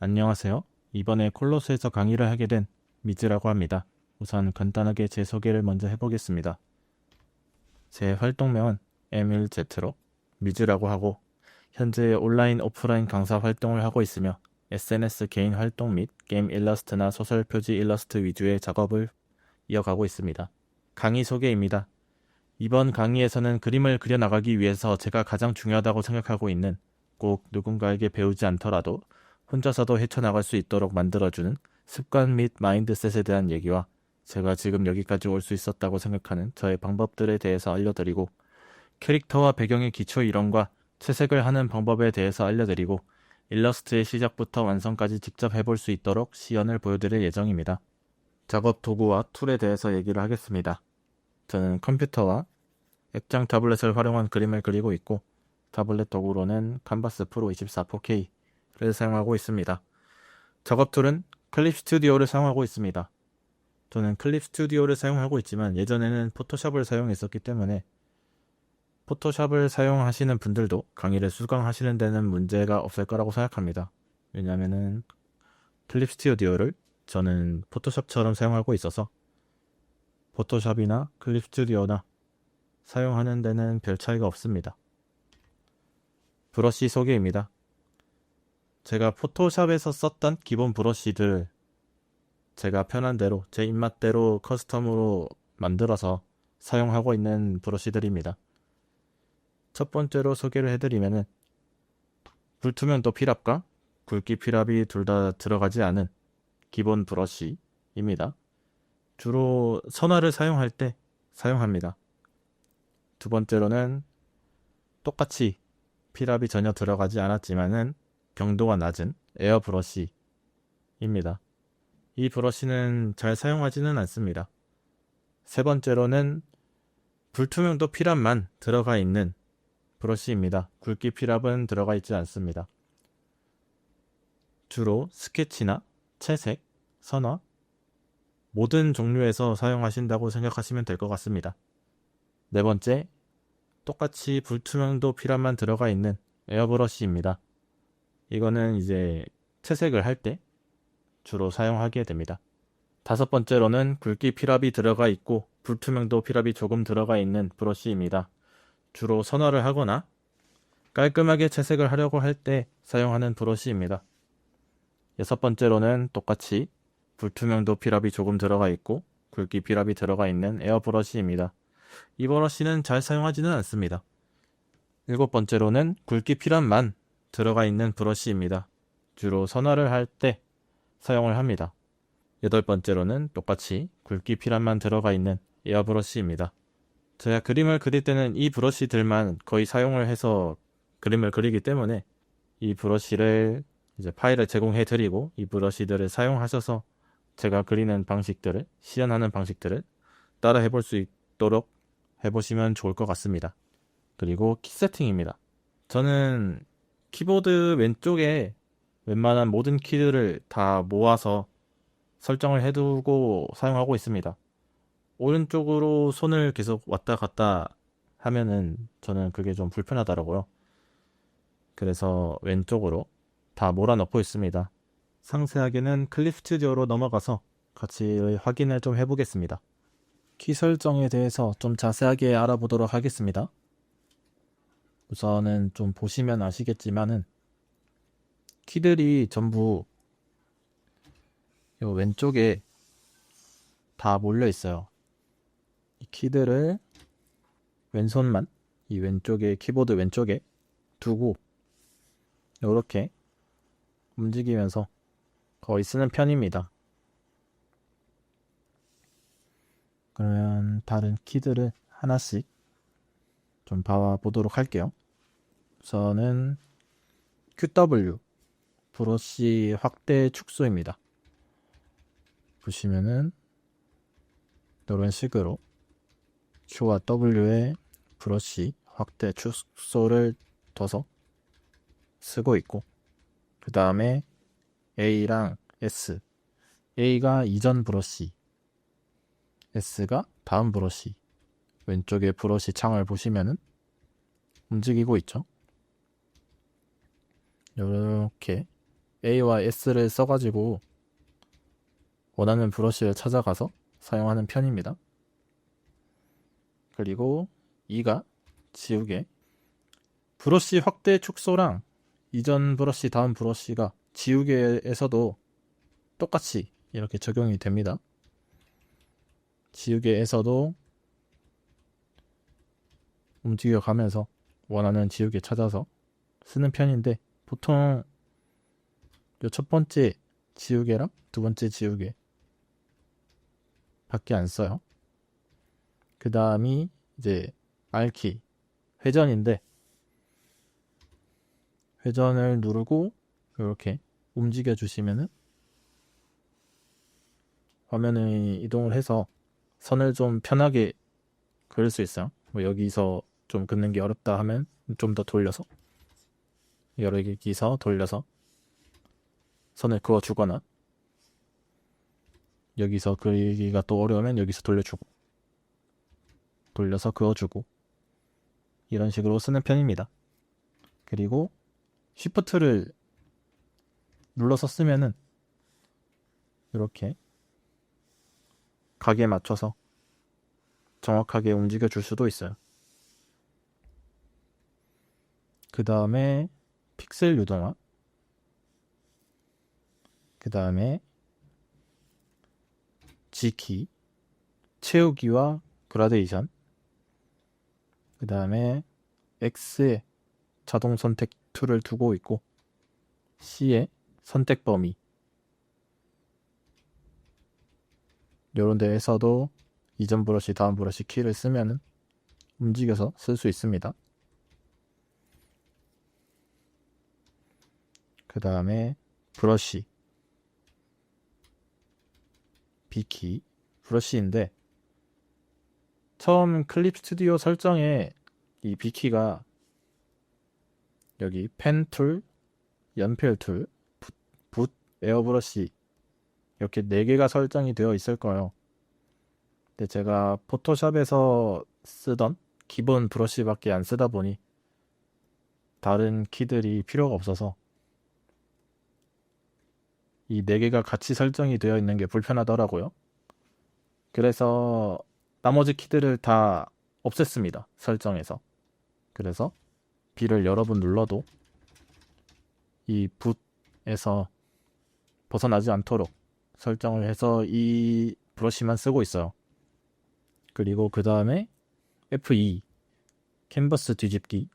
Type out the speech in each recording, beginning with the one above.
안녕하세요. 이번에 콜로스에서 강의를 하게 된 미즈라고 합니다. 우선 간단하게 제 소개를 먼저 해보겠습니다. 제 활동명은 M1Z로 미즈라고 하고 현재 온라인 오프라인 강사 활동을 하고 있으며 SNS 개인 활동 및 게임 일러스트나 소설 표지 일러스트 위주의 작업을 이어가고 있습니다. 강의 소개입니다. 이번 강의에서는 그림을 그려나가기 위해서 제가 가장 중요하다고 생각하고 있는 꼭 누군가에게 배우지 않더라도 혼자서도 헤쳐나갈 수 있도록 만들어주는 습관 및 마인드셋에 대한 얘기와 제가 지금 여기까지 올 수 있었다고 생각하는 저의 방법들에 대해서 알려드리고 캐릭터와 배경의 기초 이론과 채색을 하는 방법에 대해서 알려드리고 일러스트의 시작부터 완성까지 직접 해볼 수 있도록 시연을 보여드릴 예정입니다. 작업 도구와 툴에 대해서 얘기를 하겠습니다. 저는 컴퓨터와 액장 타블렛을 활용한 그림을 그리고 있고 타블렛 도구로는 캔버스 프로 24 4K를 사용하고 있습니다. 작업 툴은 클립 스튜디오를 사용하고 있습니다. 저는 클립 스튜디오를 사용하고 있지만 예전에는 포토샵을 사용했었기 때문에 포토샵을 사용하시는 분들도 강의를 수강하시는 데는 문제가 없을 거라고 생각합니다. 왜냐하면 클립 스튜디오를 저는 포토샵처럼 사용하고 있어서 포토샵이나 클립 스튜디오나 사용하는 데는 별 차이가 없습니다. 브러쉬 소개입니다. 제가 포토샵에서 썼던 기본 브러쉬들 제가 편한 대로 제 입맛대로 커스텀으로 만들어서 사용하고 있는 브러쉬들입니다. 첫 번째로 소개를 해드리면은 불투명도 필압과 굵기 필압이 둘 다 들어가지 않은 기본 브러쉬입니다. 주로 선화를 사용할 때 사용합니다. 두 번째로는 똑같이 필압이 전혀 들어가지 않았지만은 경도가 낮은 에어 브러쉬입니다. 이 브러쉬는 잘 사용하지는 않습니다. 세 번째로는 불투명도 필압만 들어가 있는 브러쉬입니다. 굵기 필압은 들어가 있지 않습니다. 주로 스케치나 채색, 선화, 모든 종류에서 사용하신다고 생각하시면 될 것 같습니다. 네 번째, 똑같이 불투명도 필압만 들어가 있는 에어브러쉬입니다. 이거는 이제 채색을 할 때 주로 사용하게 됩니다. 다섯 번째로는 굵기 필압이 들어가 있고 불투명도 필압이 조금 들어가 있는 브러쉬입니다. 주로 선화를 하거나 깔끔하게 채색을 하려고 할 때 사용하는 브러쉬입니다. 여섯 번째로는 똑같이 불투명도 필압이 조금 들어가 있고 굵기 필압이 들어가 있는 에어 브러쉬입니다. 이 브러쉬는 잘 사용하지는 않습니다. 일곱 번째로는 굵기 필압만 들어가 있는 브러쉬입니다. 주로 선화를 할 때 사용을 합니다. 여덟 번째로는 똑같이 굵기 필압만 들어가 있는 에어 브러쉬입니다. 제가 그림을 그릴 때는 이 브러쉬들만 거의 사용을 해서 그림을 그리기 때문에 이 브러쉬를 이제 파일을 제공해 드리고 이 브러쉬들을 사용하셔서 제가 그리는 방식들을 시연하는 방식들을 따라 해볼 수 있도록 해보시면 좋을 것 같습니다. 그리고 키 세팅입니다. 저는 키보드 왼쪽에 웬만한 모든 키들을 다 모아서 설정을 해두고 사용하고 있습니다. 오른쪽으로 손을 계속 왔다 갔다 하면은 저는 그게 좀 불편하더라고요. 그래서 왼쪽으로 다 몰아넣고 있습니다. 상세하게는 클립 스튜디오로 넘어가서 같이 확인을 좀 해보겠습니다. 키 설정에 대해서 좀 자세하게 알아보도록 하겠습니다. 우선은 좀 보시면 아시겠지만은 키들이 전부 요 왼쪽에 다 몰려 있어요. 이 키들을 왼손만 이 왼쪽에 키보드 왼쪽에 두고 이렇게 움직이면서 거의 쓰는 편입니다. 그러면 다른 키들을 하나씩 좀 봐보도록 할게요. 우선은 QW 브러쉬 확대 축소입니다. 보시면은 이런 식으로 Q와 W의 브러쉬 확대 축소를 둬서 쓰고 있고 그 다음에 A랑 S, A가 이전 브러쉬, S가 다음 브러쉬, 왼쪽에 브러쉬 창을 보시면은 움직이고 있죠. 이렇게 A와 S를 써가지고 원하는 브러쉬를 찾아가서 사용하는 편입니다. 그리고 E가 지우개. 브러쉬 확대 축소랑 이전 브러쉬 다음 브러쉬가 지우개에서도 똑같이 이렇게 적용이 됩니다. 지우개에서도 움직여가면서 원하는 지우개 찾아서 쓰는 편인데, 보통 요 첫 번째 지우개랑 두 번째 지우개 밖에 안 써요. 그 다음이 이제 R키, 회전인데, 회전을 누르고 이렇게 움직여 주시면은 화면을 이동을 해서 선을 좀 편하게 그릴 수 있어요. 뭐 여기서 좀 긋는 게 어렵다 하면 좀 더 돌려서, 여기서 돌려서 선을 그어 주거나, 여기서 그리기가 또 어려우면 여기서 돌려주고, 돌려서 그어주고, 이런 식으로 쓰는 편입니다. 그리고 쉬프트를 눌러서 쓰면은 이렇게 각에 맞춰서 정확하게 움직여 줄 수도 있어요. 그 다음에 픽셀 유동화, 그 다음에 G키, 채우기와 그라데이션, 그 다음에 X에 자동 선택 툴을 두고 있고, C에 선택 범위, 이런 데에서도 이전 브러쉬 다음 브러쉬 키를 쓰면은 움직여서 쓸 수 있습니다. 그 다음에 브러쉬, B키, 브러쉬인데, 처음 클립 스튜디오 설정에 이 B키가 여기 펜 툴, 연필 툴, 붓, 에어브러쉬 이렇게 4개가 설정이 되어 있을 거예요. 근데 제가 포토샵에서 쓰던 기본 브러쉬밖에 안 쓰다 보니 다른 키들이 필요가 없어서 이 4개가 같이 설정이 되어 있는 게 불편하더라고요. 그래서 나머지 키들을 다 없앴습니다. 설정에서. 그래서 B를 여러 번 눌러도 이 붓에서 벗어나지 않도록 설정을 해서 이 브러쉬만 쓰고 있어요. 그리고 그 다음에 F2 캔버스 뒤집기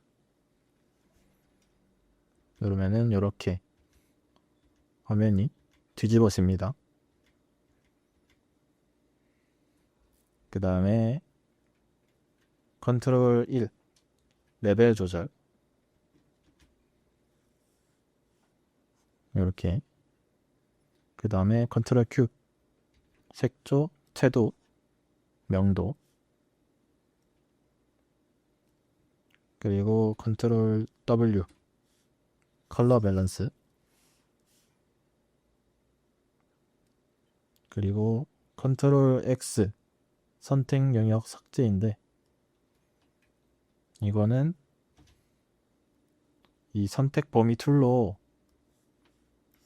누르면은 이렇게 화면이 뒤집어집니다. 그 다음에 컨트롤 1 레벨 조절, 이렇게. 그 다음에 컨트롤 Q 색조, 채도, 명도, 그리고 컨트롤 W 컬러 밸런스, 그리고 컨트롤 X 선택 영역 삭제인데, 이거는 이 선택 범위 툴로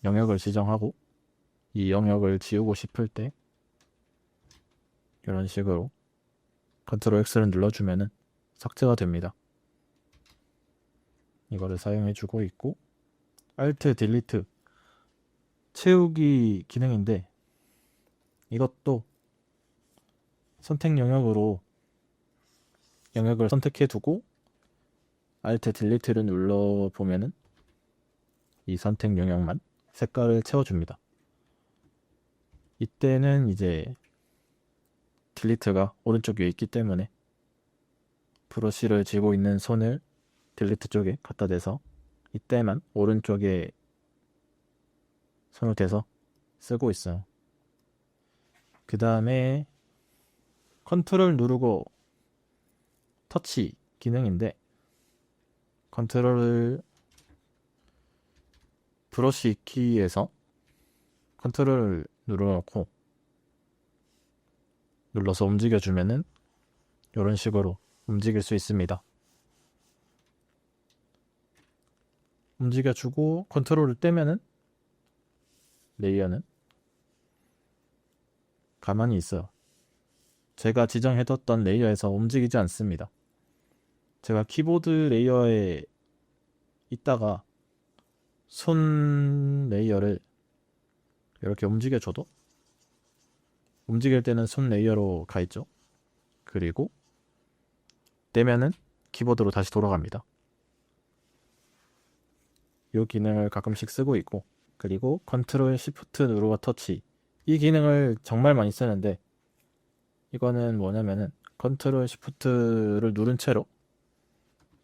영역을 지정하고 이 영역을 지우고 싶을 때 이런 식으로 컨트롤 X를 눌러주면은 삭제가 됩니다. 이거를 사용해주고 있고, Alt 딜리트 채우기 기능인데, 이것도 선택 영역으로 영역을 선택해두고 Alt 딜리트를 눌러보면은 이 선택 영역만 색깔을 채워줍니다. 이때는 이제 딜리트가 오른쪽 위에 있기 때문에 브러쉬를 쥐고 있는 손을 딜리트 쪽에 갖다 대서 이때만 오른쪽에 손을 대서 쓰고 있어요. 그 다음에 컨트롤 누르고 터치 기능인데, 컨트롤을 브러쉬 키에서 컨트롤을 눌러서 움직여주면은 이런 식으로 움직일 수 있습니다. 움직여주고 컨트롤을 떼면은 레이어는 가만히 있어요. 제가 지정해뒀던 레이어에서 움직이지 않습니다. 제가 키보드 레이어에 있다가 손 레이어를 이렇게 움직여줘도 움직일 때는 손 레이어로 가있죠. 그리고 떼면은 키보드로 다시 돌아갑니다. 이 기능을 가끔씩 쓰고 있고, 그리고 컨트롤 시프트 누르고 터치, 이 기능을 정말 많이 쓰는데, 이거는 뭐냐면은 컨트롤 시프트를 누른 채로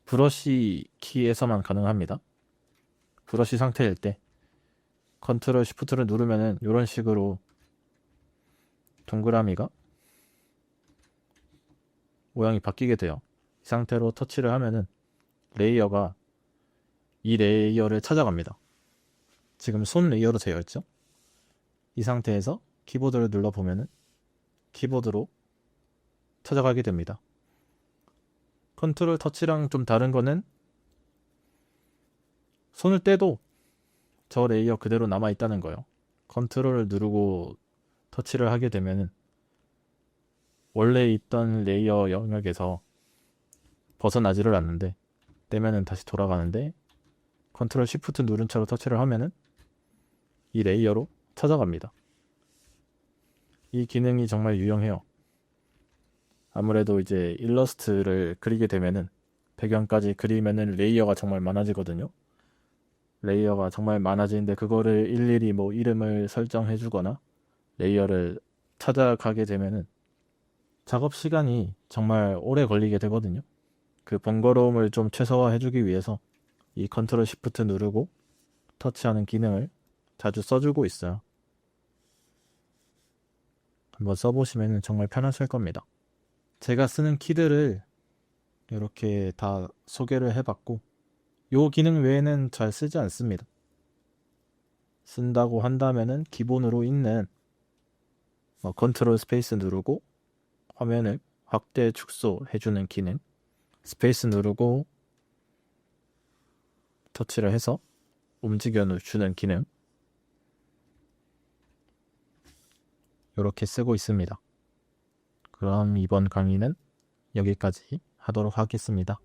브러쉬 키에서만 가능합니다. 브러쉬 상태일 때 컨트롤 시프트를 누르면은 이런 식으로 동그라미가 모양이 바뀌게 돼요. 이 상태로 터치를 하면은 레이어가 이 레이어를 찾아갑니다. 지금 손 레이어로 되어 있죠? 이 상태에서 키보드를 눌러보면은 키보드로 찾아가게 됩니다. 컨트롤 터치랑 좀 다른 거는 손을 떼도 저 레이어 그대로 남아있다는 거예요. 컨트롤을 누르고 터치를 하게 되면은 원래 있던 레이어 영역에서 벗어나지를 않는데, 떼면은 다시 돌아가는데, 컨트롤 시프트 누른 채로 터치를 하면은 이 레이어로 찾아갑니다. 이 기능이 정말 유용해요. 아무래도 이제 일러스트를 그리게 되면은 배경까지 그리면은 레이어가 정말 많아지거든요. 레이어가 정말 많아지는데 그거를 일일이 뭐 이름을 설정해 주거나 레이어를 찾아가게 되면은 작업 시간이 정말 오래 걸리게 되거든요. 그 번거로움을 좀 최소화해 주기 위해서 이 컨트롤 시프트 누르고 터치하는 기능을 자주 써주고 있어요. 한번 써보시면 정말 편하실 겁니다. 제가 쓰는 키들을 이렇게 다 소개를 해봤고, 이 기능 외에는 잘 쓰지 않습니다. 쓴다고 한다면은 기본으로 있는 컨트롤 스페이스 누르고 화면을 확대 축소 해주는 기능, 스페이스 누르고 터치를 해서 움직여 주는 기능, 이렇게 쓰고 있습니다. 그럼 이번 강의는 여기까지 하도록 하겠습니다.